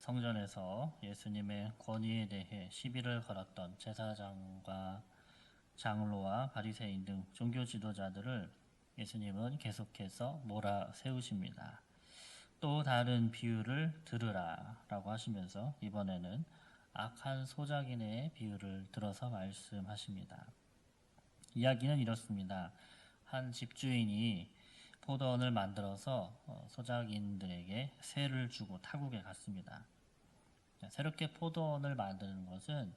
성전에서 예수님의 권위에 대해 시비를 걸었던 제사장과 장로와 바리새인 등 종교 지도자들을 예수님은 계속해서 몰아세우십니다. 또 다른 비유를 들으라 라고 하시면서 이번에는 악한 소작인의 비유를 들어서 말씀하십니다. 이야기는 이렇습니다. 한 집주인이 포도원을 만들어서 소작인들에게 세를 주고 타국에 갔습니다. 새롭게 포도원을 만드는 것은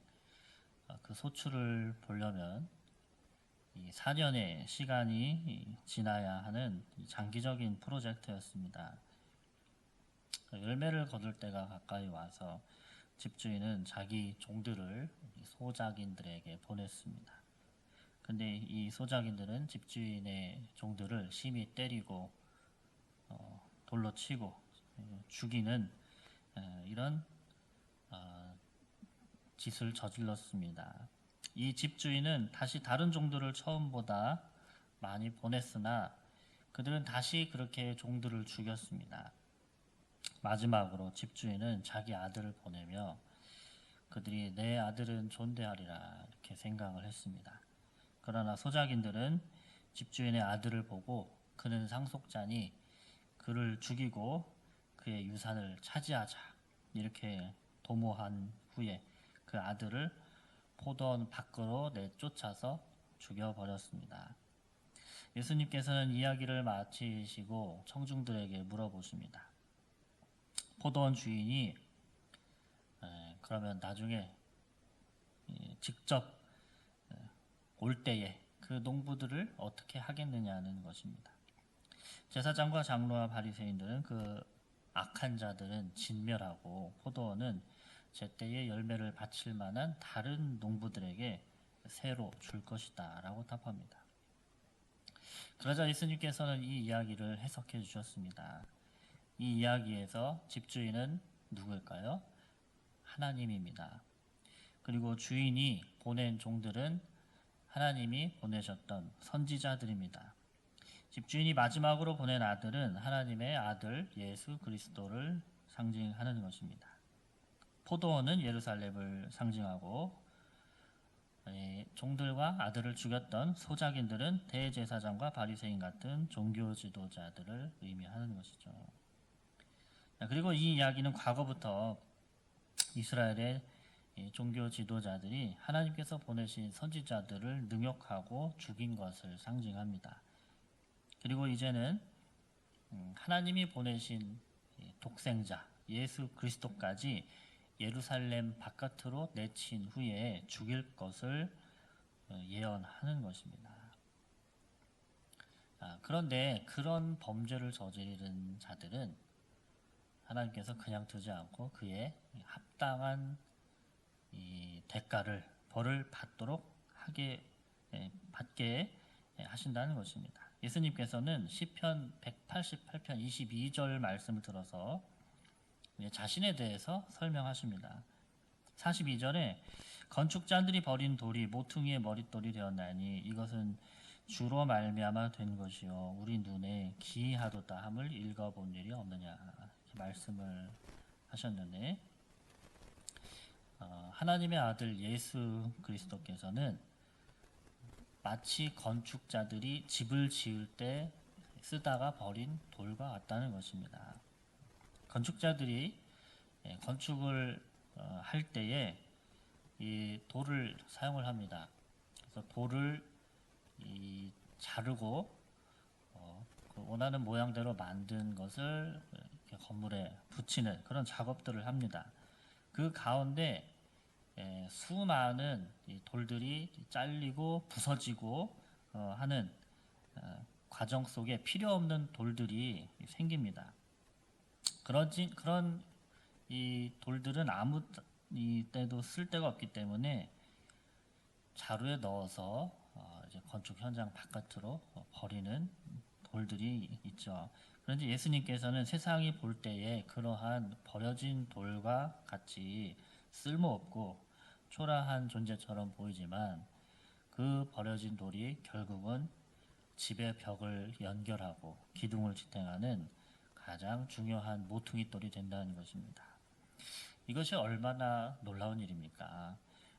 그 소출을 보려면 이 4년의 시간이 지나야 하는 장기적인 프로젝트였습니다. 열매를 거둘 때가 가까이 와서 집주인은 자기 종들을 소작인들에게 보냈습니다. 근데 이 소작인들은 집주인의 종들을 심히 때리고 돌로 치고 죽이는 이런 짓을 저질렀습니다. 이 집주인은 다시 다른 종들을 처음보다 많이 보냈으나 그들은 다시 그렇게 종들을 죽였습니다. 마지막으로 집주인은 자기 아들을 보내며 그들이 내 아들은 존대하리라 이렇게 생각을 했습니다. 그러나 소작인들은 집주인의 아들을 보고 그는 상속자니 그를 죽이고 그의 유산을 차지하자 이렇게 도모한 후에 그 아들을 포도원 밖으로 내쫓아서 죽여버렸습니다. 예수님께서는 이야기를 마치시고 청중들에게 물어보십니다. 포도원 주인이 그러면 나중에 직접 올 때에 그 농부들을 어떻게 하겠느냐는 것입니다. 제사장과 장로와 바리새인들은 그 악한 자들은 진멸하고 포도원은 제때에 열매를 바칠 만한 다른 농부들에게 새로 줄 것이다 라고 답합니다. 그러자 예수님께서는 이 이야기를 해석해 주셨습니다. 이 이야기에서 집주인은 누구일까요? 하나님입니다. 그리고 주인이 보낸 종들은 하나님이 보내셨던 선지자들입니다. 집주인이 마지막으로 보낸 아들은 하나님의 아들 예수 그리스도를 상징하는 것입니다. 포도원은 예루살렘을 상징하고 종들과 아들을 죽였던 소작인들은 대제사장과 바리새인 같은 종교 지도자들을 의미하는 것이죠. 그리고 이 이야기는 과거부터 이스라엘의 종교 지도자들이 하나님께서 보내신 선지자들을 능욕하고 죽인 것을 상징합니다. 그리고 이제는 하나님이 보내신 독생자 예수 그리스도까지 예루살렘 바깥으로 내친 후에 죽일 것을 예언하는 것입니다. 그런데 그런 범죄를 저지른 자들은 하나님께서 그냥 두지 않고 그에 합당한 이 대가를 벌을 받게 하신다는 것입니다. 예수님께서는 시편 188편 22절 말씀을 들어서 자신에 대해서 설명하십니다. 42절에 건축자들이 버린 돌이 모퉁이의 머릿돌이 되었나니 이것은 주로 말미암아 된 것이요 우리 눈에 기이하도다 함을 읽어본 일이 없느냐 이렇게 말씀을 하셨는데 하나님의 아들 예수 그리스도께서는 마치 건축자들이 집을 지을 때 쓰다가 버린 돌과 같다는 것입니다. 건축자들이 건축을 할 때에 이 돌을 사용을 합니다. 그래서 돌을 자르고 그 원하는 모양대로 만든 것을 건물에 붙이는 그런 작업들을 합니다. 그 가운데 수많은 돌들이 잘리고 부서지고 하는 과정 속에 필요 없는 돌들이 생깁니다. 그런 이 돌들은 아무 때도 쓸 데가 없기 때문에 자루에 넣어서 이제 건축 현장 바깥으로 버리는 돌들이 있죠. 그런데 예수님께서는 세상이 볼 때에 그러한 버려진 돌과 같이 쓸모없고 초라한 존재처럼 보이지만 그 버려진 돌이 결국은 집의 벽을 연결하고 기둥을 지탱하는 가장 중요한 모퉁이 돌이 된다는 것입니다. 이것이 얼마나 놀라운 일입니까?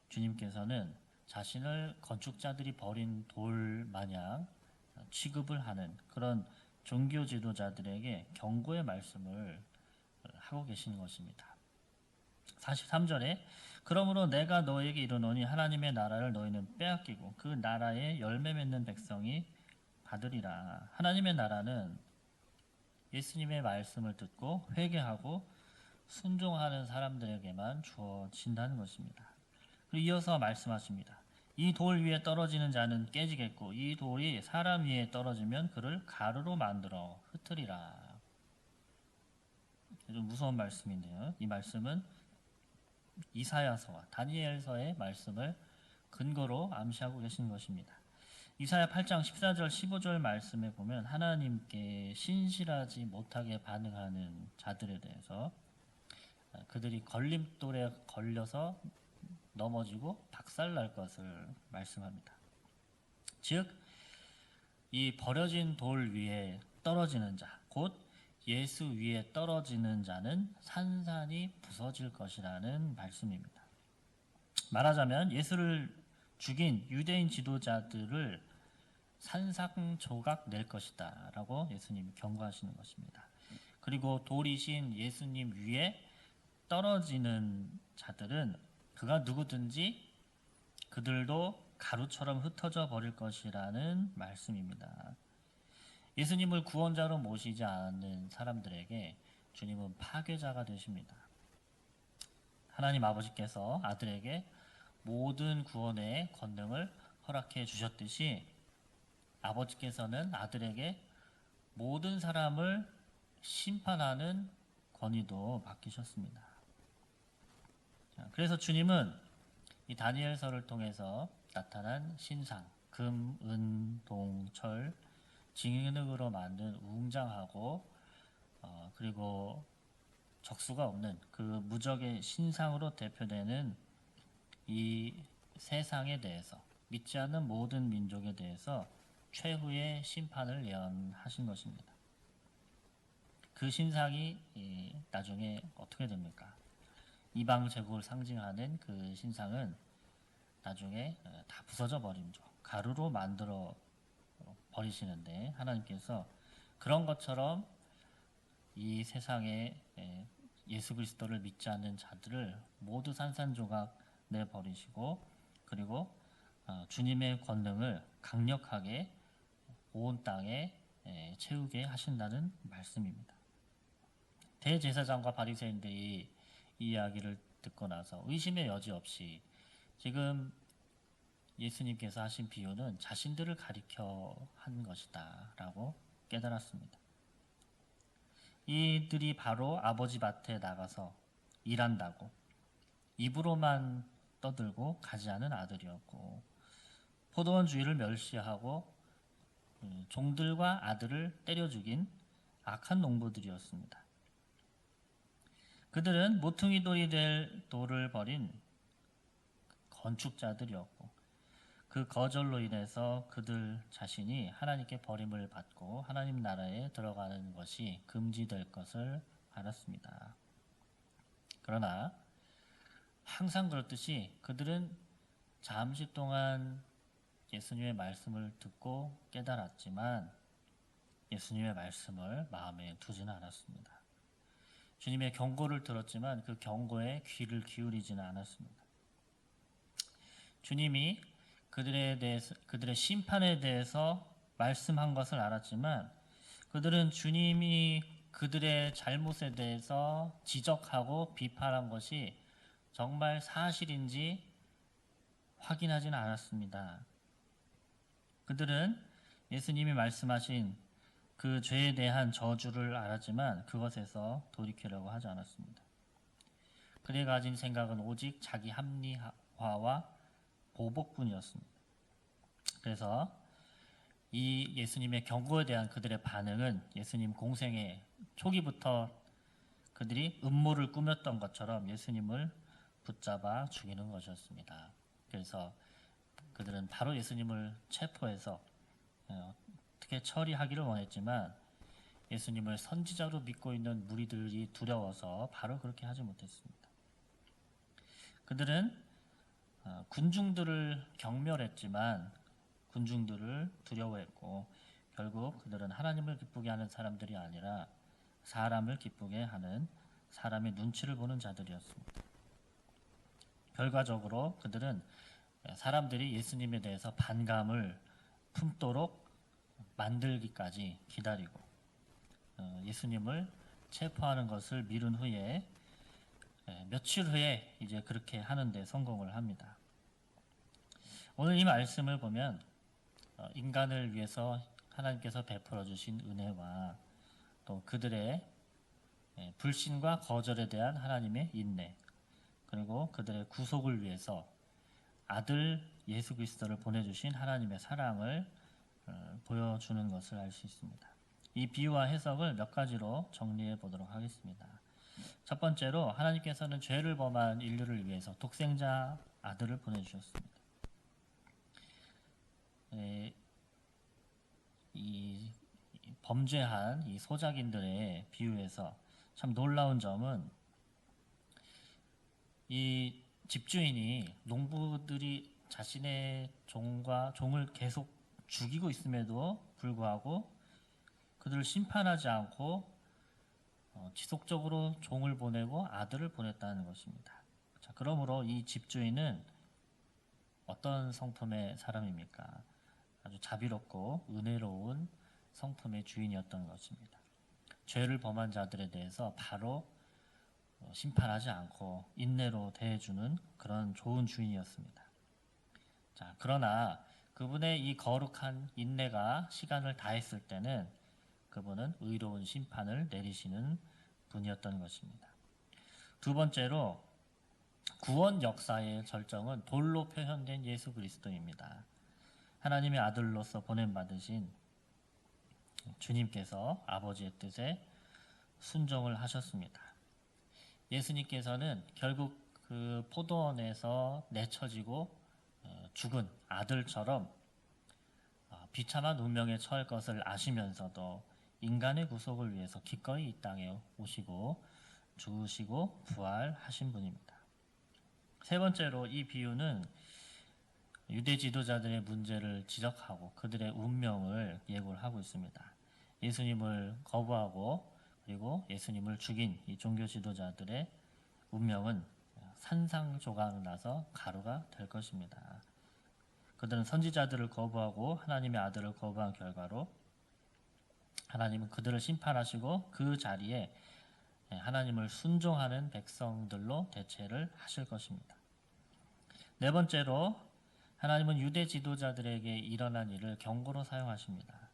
주님께서는 자신을 건축자들이 버린 돌 마냥 취급을 하는 그런 종교 지도자들에게 경고의 말씀을 하고 계시는 것입니다. 43절에 그러므로 내가 너에게 이르노니 하나님의 나라를 너희는 빼앗기고 그 나라에 열매 맺는 백성이 받으리라. 하나님의 나라는 예수님의 말씀을 듣고 회개하고 순종하는 사람들에게만 주어진다는 것입니다. 그리고 이어서 말씀하십니다. 이 돌 위에 떨어지는 자는 깨지겠고 이 돌이 사람 위에 떨어지면 그를 가루로 만들어 흩으리라. 좀 무서운 말씀인데요. 이 말씀은 이사야서와 다니엘서의 말씀을 근거로 암시하고 계신 것입니다. 이사야 8장 14절 15절 말씀에 보면 하나님께 신실하지 못하게 반응하는 자들에 대해서 그들이 걸림돌에 걸려서 넘어지고 박살날 것을 말씀합니다. 즉, 이 버려진 돌 위에 떨어지는 자, 곧 예수 위에 떨어지는 자는 산산이 부서질 것이라는 말씀입니다. 말하자면 예수를 죽인 유대인 지도자들을 산산조각 낼 것이다 라고 예수님이 경고하시는 것입니다. 그리고 돌이신 예수님 위에 떨어지는 자들은 그가 누구든지 그들도 가루처럼 흩어져 버릴 것이라는 말씀입니다. 예수님을 구원자로 모시지 않는 사람들에게 주님은 파괴자가 되십니다. 하나님 아버지께서 아들에게 모든 구원의 권능을 허락해 주셨듯이 아버지께서는 아들에게 모든 사람을 심판하는 권위도 맡기셨습니다. 그래서 주님은 이 다니엘서를 통해서 나타난 신상, 금, 은, 동, 철, 진흙으로 만든 웅장하고 그리고 적수가 없는 그 무적의 신상으로 대표되는 이 세상에 대해서 믿지 않는 모든 민족에 대해서 최후의 심판을 예언하신 것입니다. 그 신상이 나중에 어떻게 됩니까? 이방 제국을 상징하는 그 신상은 나중에 다 부서져 버림죠. 가루로 만들어 버리시는데 하나님께서 그런 것처럼 이 세상에 예수 그리스도를 믿지 않는 자들을 모두 산산조각 내버리시고 그리고 주님의 권능을 강력하게 온 땅에 채우게 하신다는 말씀입니다. 대제사장과 바리새인들이 이 이야기를 듣고 나서 의심의 여지 없이 지금 예수님께서 하신 비유는 자신들을 가리켜 한 것이다 라고 깨달았습니다. 이들이 바로 아버지 밭에 나가서 일한다고 입으로만 떠들고 가지 않은 아들이었고 포도원 주의를 멸시하고 종들과 아들을 때려 죽인 악한 농부들이었습니다. 그들은 모퉁이 돌이 될 돌을 버린 건축자들이었고 그 거절로 인해서 그들 자신이 하나님께 버림을 받고 하나님 나라에 들어가는 것이 금지될 것을 알았습니다. 그러나 항상 그렇듯이 그들은 잠시 동안 예수님의 말씀을 듣고 깨달았지만 예수님의 말씀을 마음에 두지는 않았습니다. 주님의 경고를 들었지만 그 경고에 귀를 기울이지는 않았습니다. 주님이 그들의 심판에 대해서 말씀한 것을 알았지만 그들은 주님이 그들의 잘못에 대해서 지적하고 비판한 것이 정말 사실인지 확인하지는 않았습니다. 그들은 예수님이 말씀하신 그 죄에 대한 저주를 알았지만 그것에서 돌이키려고 하지 않았습니다. 그들이 가진 생각은 오직 자기 합리화와 보복뿐이었습니다. 그래서 이 예수님의 경고에 대한 그들의 반응은 예수님 공생의 초기부터 그들이 음모를 꾸몄던 것처럼 예수님을 붙잡아 죽이는 것이었습니다. 그래서 그들은 바로 예수님을 체포해서 어떻게 처리하기를 원했지만 예수님을 선지자로 믿고 있는 무리들이 두려워서 바로 그렇게 하지 못했습니다. 그들은 군중들을 경멸했지만 군중들을 두려워했고 결국 그들은 하나님을 기쁘게 하는 사람들이 아니라 사람을 기쁘게 하는 사람의 눈치를 보는 자들이었습니다. 결과적으로 그들은 사람들이 예수님에 대해서 반감을 품도록 만들기까지 기다리고 예수님을 체포하는 것을 미룬 후에 며칠 후에 이제 그렇게 하는데 성공을 합니다. 오늘 이 말씀을 보면 인간을 위해서 하나님께서 베풀어 주신 은혜와 또 그들의 불신과 거절에 대한 하나님의 인내, 그리고 그들의 구속을 위해서 아들 예수 그리스도를 보내주신 하나님의 사랑을 보여주는 것을 알 수 있습니다. 이 비유와 해석을 몇 가지로 정리해 보도록 하겠습니다. 첫 번째로 하나님께서는 죄를 범한 인류를 위해서 독생자 아들을 보내주셨습니다. 이 범죄한 이 소작인들의 비유에서 참 놀라운 점은 이 집주인이 농부들이 자신의 종을 계속 죽이고 있음에도 불구하고 그들을 심판하지 않고 지속적으로 종을 보내고 아들을 보냈다는 것입니다. 자, 그러므로 이 집주인은 어떤 성품의 사람입니까? 아주 자비롭고 은혜로운 성품의 주인이었던 것입니다. 죄를 범한 자들에 대해서 바로 심판하지 않고 인내로 대해주는 그런 좋은 주인이었습니다. 자, 그러나 그분의 이 거룩한 인내가 시간을 다했을 때는 그분은 의로운 심판을 내리시는 분이었던 것입니다. 두 번째로 구원 역사의 절정은 돌로 표현된 예수 그리스도입니다. 하나님의 아들로서 보냄받으신 주님께서 아버지의 뜻에 순종을 하셨습니다. 예수님께서는 결국 그 포도원에서 내쳐지고 죽은 아들처럼 비참한 운명에 처할 것을 아시면서도 인간의 구속을 위해서 기꺼이 이 땅에 오시고 죽으시고 부활하신 분입니다. 세 번째로 이 비유는 유대 지도자들의 문제를 지적하고 그들의 운명을 예고를 하고 있습니다. 예수님을 거부하고 그리고 예수님을 죽인 이 종교 지도자들의 운명은 산상조각 나서 가루가 될 것입니다. 그들은 선지자들을 거부하고 하나님의 아들을 거부한 결과로 하나님은 그들을 심판하시고 그 자리에 하나님을 순종하는 백성들로 대체를 하실 것입니다. 네 번째로 하나님은 유대 지도자들에게 일어난 일을 경고로 사용하십니다.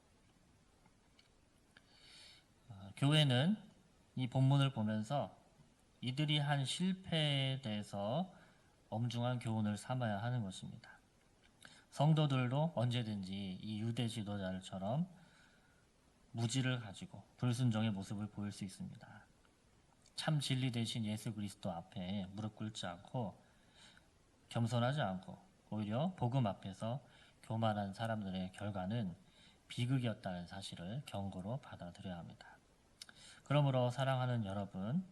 교회는 이 본문을 보면서 이들이 한 실패에 대해서 엄중한 교훈을 삼아야 하는 것입니다. 성도들도 언제든지 이 유대 지도자들처럼 무지를 가지고 불순종의 모습을 보일 수 있습니다. 참 진리 되신 예수 그리스도 앞에 무릎 꿇지 않고 겸손하지 않고 오히려 복음 앞에서 교만한 사람들의 결과는 비극이었다는 사실을 경고로 받아들여야 합니다. 그러므로 사랑하는 여러분,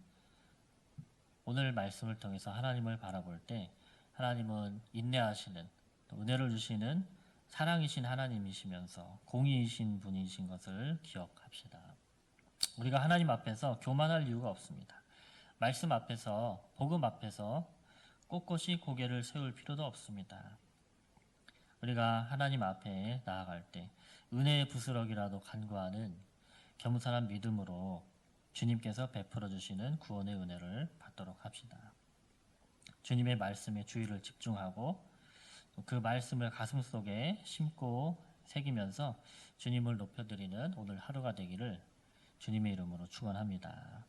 오늘 말씀을 통해서 하나님을 바라볼 때 하나님은 인내하시는 또 은혜를 주시는 사랑이신 하나님이시면서 공의이신 분이신 것을 기억합시다. 우리가 하나님 앞에서 교만할 이유가 없습니다. 말씀 앞에서 복음 앞에서 꼿꼿이 고개를 세울 필요도 없습니다. 우리가 하나님 앞에 나아갈 때 은혜의 부스러기라도 간구하는 겸손한 믿음으로 주님께서 베풀어 주시는 구원의 은혜를 받도록 합시다. 주님의 말씀에 주의를 집중하고 그 말씀을 가슴속에 심고 새기면서 주님을 높여드리는 오늘 하루가 되기를 주님의 이름으로 축원합니다.